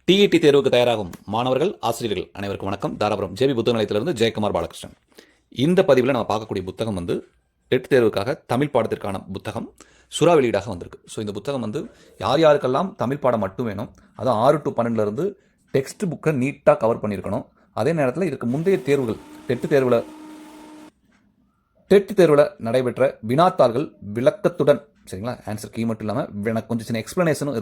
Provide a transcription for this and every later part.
TET தேர்வுக்கு தயாராகும் மாணவர்கள், ஆசிரியர்கள் அனைவருக்கும் வணக்கம். தாராபுரம் ஜேபி புத்தக நிலையத்திலிருந்து ஜெயக்குமார் பாலகிருஷ்ணன். இந்த பதிவில் நம்ம பார்க்கக்கூடிய புத்தகம் டெட் தேர்வுக்காக தமிழ் பாடத்திற்கான புத்தகம் சுறா வெளியீடாக வந்திருக்கு. ஸோ இந்த புத்தகம் யார் யாருக்கெல்லாம் தமிழ் பாடம் மட்டும் வேணும், அதுவும் 6 to 12 டெக்ஸ்ட் புக்கை நீட்டாக கவர் பண்ணியிருக்கணும். அதே நேரத்தில் இதுக்கு முந்தைய தேர்வுகள் டெட் தேர்வில் நடைபெற்ற வினாத்தாள்கள் விளக்கத்துடன், சரிங்களா, ஆன்சர் கீ மட்டும் இல்லாமல் கொஞ்சம் சின்ன எக்ஸ்ப்ளனேஷனும்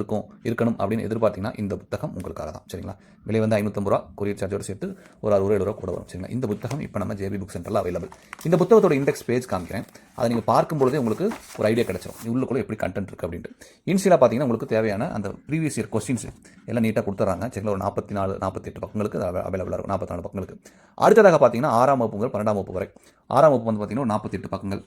இருக்கணும் அப்படின்னு எதிர்பார்த்தீங்கன்னா இந்த புத்தகம் உங்களுக்காக தான். சரிங்களா, விலை 550 ரூபா, கொரியர் சார்ஜோடு சேர்த்து ஒரு 67 ரூபா கூட வரும். சரிங்களா, இந்த புத்தகம் இப்போ நம்ம ஜேபி புக் சென்டரில் அவைலபிள். இந்த புத்தகத்தோட இண்டெக்ஸ் பேஜ் காமிக்கிறேன். அதை நீங்கள் பார்க்கும்பொழுதே உங்களுக்கு ஒரு ஐடியா கிடைச்சிடும், உள்ளுக்குள்ளே எப்படி கண்டென்ட் இருக்குது அப்படின்ட்டு. இன்சியலாக பார்த்தீங்கன்னா உங்களுக்கு தேவையான அந்த ப்ரீவியஸ் இயர் கொஸ்டின்ஸ் எல்லாம் நீட்டாக கொடுத்துட்றாங்க. சரிங்களா, ஒரு 44-48 பக்கங்களுக்கு அவைலபிளாக இருக்கும், 44 பக்கங்களுக்கு. அடுத்ததாக பார்த்தீங்கன்னா 6ஆம் வகுப்பு முதல் 12ஆம் வகுப்பு வரை. 6ஆம் வகுப்பு பார்த்தீங்கன்னா 48 பக்கங்கள்,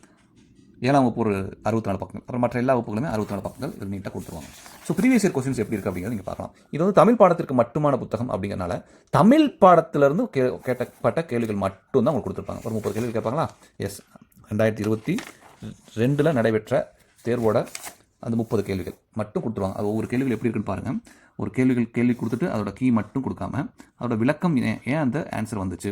7ஆம் வகுப்பு ஒரு 64 பக்கங்கள், அப்புறம் மற்ற எல்லா வகுப்புகளுமே 64 பக்கங்கள் இது நீட்டாக கொடுத்துருவாங்க. ஸோ ப்ரீவியஸ் இயர் கொஸ்டின்ஸ் எப்படி இருக்குது அப்படிங்கிறது நீங்கள் பார்க்கலாம். இது தமிழ் பாடத்திற்கு மட்டுமான புத்தகம் அப்படிங்கிறனால தமிழ் பாடத்திலிருந்து கேட்கப்பட்ட கேள்விகள் மட்டும்தான் உங்களுக்கு கொடுத்துருப்பாங்க. ஒரு 30 கேள்வி கேட்பாங்களா? எஸ், 2022 நடைபெற்ற தேர்வோட அந்த 30 கேள்விகள் மட்டும் கொடுத்துருவாங்க. அது ஒவ்வொரு கேள்விகள் எப்படி இருக்குன்னு பாருங்கள். ஒரு கேள்வி கொடுத்துட்டு அதோட கீ மட்டும் கொடுக்காம அதோட விளக்கம் ஏன் அந்த ஆன்சர் வந்துச்சு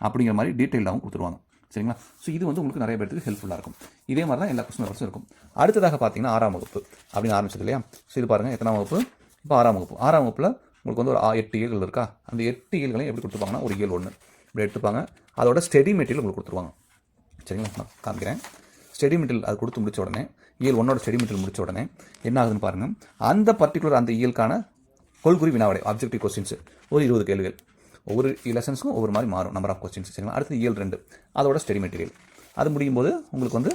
அப்படிங்கிற மாதிரி டீட்டெயிலாகவும் கொடுத்துருவாங்க. சரிங்களா, ஸோ இது உங்களுக்கு நிறைய பேருக்கு ஹெல்ப்ஃபுல்லாக இருக்கும். இதே மாதிரி தான் எல்லா கொஸ்டின் பேப்பர்ஸும் இருக்கும். அடுத்ததாக பார்த்தீங்கன்னா 6ஆம் வகுப்பு அப்படின்னு ஆரம்பிச்சது இல்லையா? ஸோ இது பாருங்கள், எத்தனாம் வகுப்பு? இப்போ 6ஆம் வகுப்பு. 6ஆம் வகுப்பில் உங்களுக்கு ஒரு 8 இயல்கள் இருக்கா? அந்த 8 இயல்களையும் எப்படி கொடுத்துருப்பாங்கன்னா ஒரு இயல் 1 இப்படி எடுத்துப்பாங்க. அதோட ஸ்டடி மெட்டீரியல் உங்களுக்கு கொடுத்துருவாங்க. சரிங்களா, நான் காமிக்கிறேன். ஸ்டடி மெட்டீரியல் அது கொடுத்து முடிச்ச உடனே, இயல் 1ஓட ஸ்டடி மெட்டீரியல் முடிச்ச உடனே என்ன ஆகுதுன்னு பாருங்கள். அந்த பர்டிகுலர் அந்த இயலுக்கான கொள்குறி வினாவிடை ஆப்ஜெக்டிவ் கொஸ்டின்ஸ் ஒரு 20 கேள்விகள். ஒவ்வொரு லெசன்ஸுக்கும் ஒவ்வொரு மாதிரி மாறும் நம்பர் ஆஃப் கொஸ்டின்ஸ். சரிங்களா, அடுத்து இயல் 2 அதோட ஸ்டடி மெட்டீரியல். அது முடியும் போது உங்களுக்கு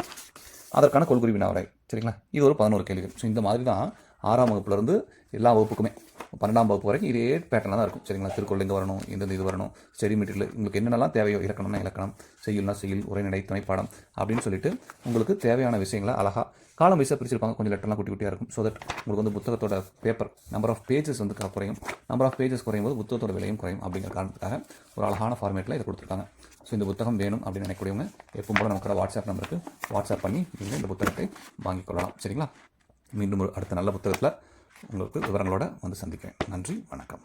அதற்கான கொள்குறி வினாவிடை. சரிங்களா, இது ஒரு 11 கேள்விகள். ஸோ இந்த மாதிரி தான் 6ஆம் வகுப்புலேருந்து எல்லா வகுப்புக்குமே 12ஆம் வகுப்பு வரைக்கும் இதே பேட்டர்னாக தான் இருக்கும். சரிங்களா, திருக்குறள் இங்கே வரணும், இந்த இது வரணும், ஸ்டடி மெட்டீரியல் உங்களுக்கு என்னென்னலாம் தேவையோ, இலக்கணம்னா இலக்கணம், செய்யுள்னா செய்யுள், உரைநடை, துணைப்பாடம் அப்படின்னு சொல்லிட்டு உங்களுக்கு தேவையான விஷயங்களை அழகாக காலம் வைஸாக பிரிச்சிருப்பாங்க. கொஞ்சம் லெட்டர்லாம் குட்டி குட்டியாக இருக்கும். ஸோ தட் உங்களுக்கு புத்தகத்தோட பேப்பர் நம்பர் ஆஃப் பேஜஸ் குறையும். நம்பர் ஆஃப் பேஜஸ் குறையும் போது புத்தகத்தோட விலையும் குறையும். அப்படிங்கிற காரணத்துக்காக ஒரு அழகான ஃபார்மேட்டில் இதை கொடுத்துருக்காங்க. ஸோ இந்த புத்தகம் வேணும் அப்படின்னு நினைக்கக்கூடியவங்க எப்பவும் போல நமக்கு வாட்ஸ்அப் நம்பருக்கு வாட்ஸ்அப் பண்ணி நீங்கள் இந்த புத்தகத்தை வாங்கிக் கொள்ளலாம். சரிங்களா, மீண்டும் அடுத்த நல்ல புத்தகத்தில் உங்களுக்கு விவரங்களோட சந்திக்கிறேன். நன்றி, வணக்கம்.